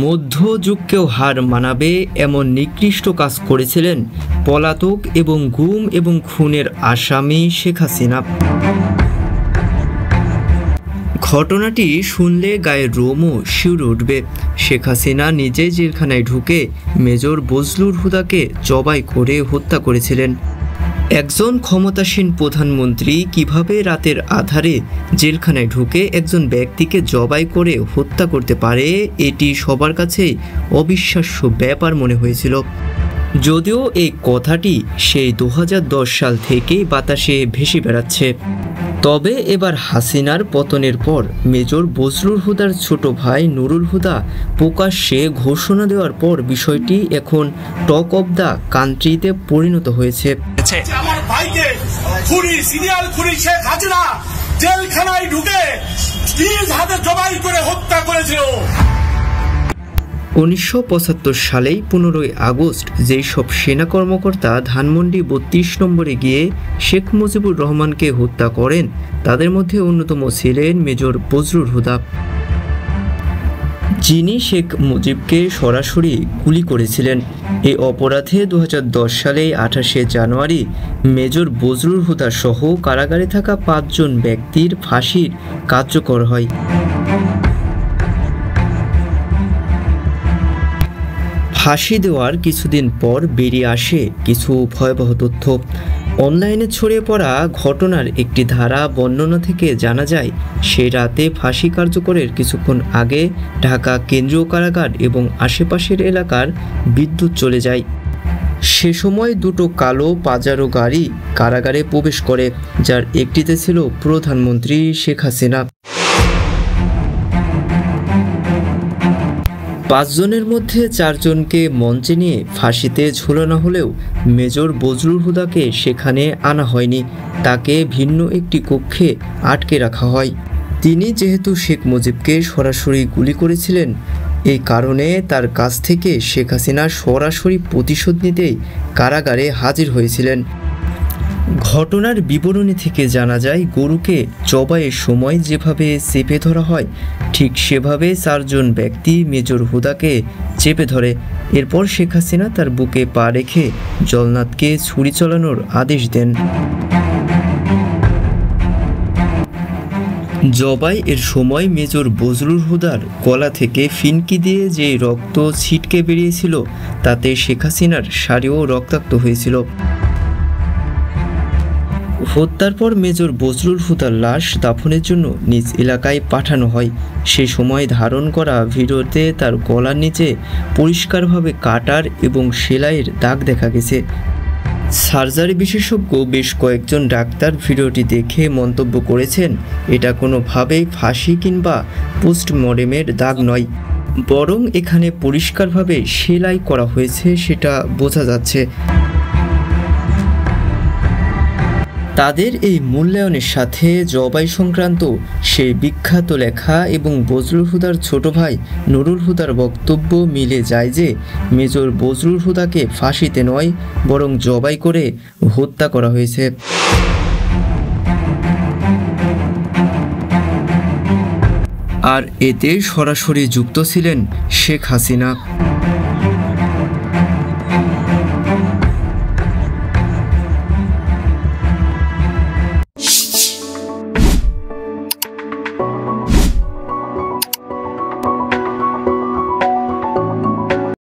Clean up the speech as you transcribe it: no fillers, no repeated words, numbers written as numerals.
মধ্যযুগকেও হার মানাবে এমন নিকৃষ্ট কাজ করেছিলেন পলাতক এবং গুম এবং খুনের আসামি শেখ হাসিনা। ঘটনাটি শুনলে গায়ের রোমও শিউরে উঠবে। শেখ হাসিনা নিজে জেলখানায় ঢুকে মেজর বজলুর হুদাকে জবাই করে হত্যা করেছিলেন। একজন ক্ষমতাসীন প্রধানমন্ত্রী কিভাবে রাতের আধারে জেলখানায় ঢুকে একজন ব্যক্তিকে জবাই করে হত্যা করতে পারে, এটি সবার কাছেই অবিশ্বাস্য ব্যাপার মনে হয়েছিল। যদিও এই কথাটি সেই 2010 সাল থেকেই বাতাসে ভেসে বেড়াচ্ছে। তবে এবার হাসিনার পতনের পর মেজর বজলুর হুদার ছোট ভাই নুরুল হুদা প্রকাশ্যে ঘোষণা দেওয়ার পর বিষয়টি এখন টক অব দ্য কান্ট্রিতে পরিণত হয়েছে। আমার ভাইকে খুনি, সিরিয়াল খুনি শেখ হাসিনা জেলখানায় ঢুকে নিজ হাতে জবাই করে হত্যা করেছিল। 1975 সালেই 15ই আগস্ট যেই সব সেনা কর্মকর্তা ধানমন্ডি 32 নম্বরে গিয়ে শেখ মুজিবুর রহমানকে হত্যা করেন, তাদের মধ্যে অন্যতম ছিলেন মেজর বজলুর হুদা, যিনি শেখ মুজিবকে সরাসরি গুলি করেছিলেন। এই অপরাধে 2010 সালে 28শে জানুয়ারি মেজর বজলুর হুদা সহ কারাগারে থাকা 5 জন ব্যক্তির ফাঁসির কার্যকর হয়। ফাঁসি দেওয়ার কিছুদিন পর বেরিয়ে আসে কিছু ভয়াবহ তথ্য। অনলাইনে ছড়িয়ে পড়া ঘটনার একটি ধারা বর্ণনা থেকে জানা যায়, সেই রাতে ফাঁসি কার্যকরের কিছুক্ষণ আগে ঢাকা কেন্দ্রীয় কারাগার এবং আশেপাশের এলাকার বিদ্যুৎ চলে যায়। সে সময় দুটো কালো পাজারো গাড়ি কারাগারে প্রবেশ করে, যার একটিতে ছিল প্রধানমন্ত্রী শেখ হাসিনা। 5 জনের মধ্যে 4 জনকে মঞ্চে নিয়ে ফাঁসিতে ঝুলানো হলেও মেজর বজলুর হুদাকে সেখানে আনা হয়নি, তাকে ভিন্ন একটি কক্ষে আটকে রাখা হয়। তিনি যেহেতু শেখ মুজিবকে সরাসরি গুলি করেছিলেন, এই কারণে তার কাছ থেকে শেখ হাসিনা সরাসরি প্রতিশোধ নিতেই কারাগারে হাজির হয়েছিলেন। ঘটনার বিবরণী থেকে জানা যায়, গরুকে জবাইয়ের সময় যেভাবে চেপে ধরা হয় ঠিক সেভাবে 4 জন ব্যক্তি মেজর হুদাকে চেপে ধরে। এরপর শেখ হাসিনা তার বুকে পা রেখে জলনাথকে ছুরি চালানোর আদেশ দেন। জবাই এর সময় মেজর বজলুর হুদার গলা থেকে ফিনকি দিয়ে যে রক্ত ছিটকে বেরিয়েছিল, তাতে শেখ হাসিনার শাড়িও রক্তাক্ত হয়েছিল। হত্যার পর মেজর বজলুর হুদার লাশ দাফনের জন্য নিজ এলাকায় পাঠানো হয়। সে সময় ধারণ করা ভিডিওতে তার গলার নিচে পরিষ্কারভাবে কাটার এবং সেলাইয়ের দাগ দেখা গেছে। সার্জারি বিশেষজ্ঞ বেশ কয়েকজন ডাক্তার ভিডিওটি দেখে মন্তব্য করেছেন, এটা কোনোভাবেই ফাঁসি কিংবা পোস্টমর্টেমের দাগ নয়, বরং এখানে পরিষ্কারভাবে সেলাই করা হয়েছে সেটা বোঝা যাচ্ছে। তাদের এই মূল্যায়নের সাথে জবাই সংক্রান্ত সেই বিখ্যাত লেখা এবং বজলুর হুদার ছোট ভাই নুরুল হুদার বক্তব্য মিলে যায় যে মেজর বজলুর হুদাকে ফাঁসিতে নয় বরং জবাই করে হত্যা করা হয়েছে। আর এতে সরাসরি যুক্ত ছিলেন শেখ হাসিনা।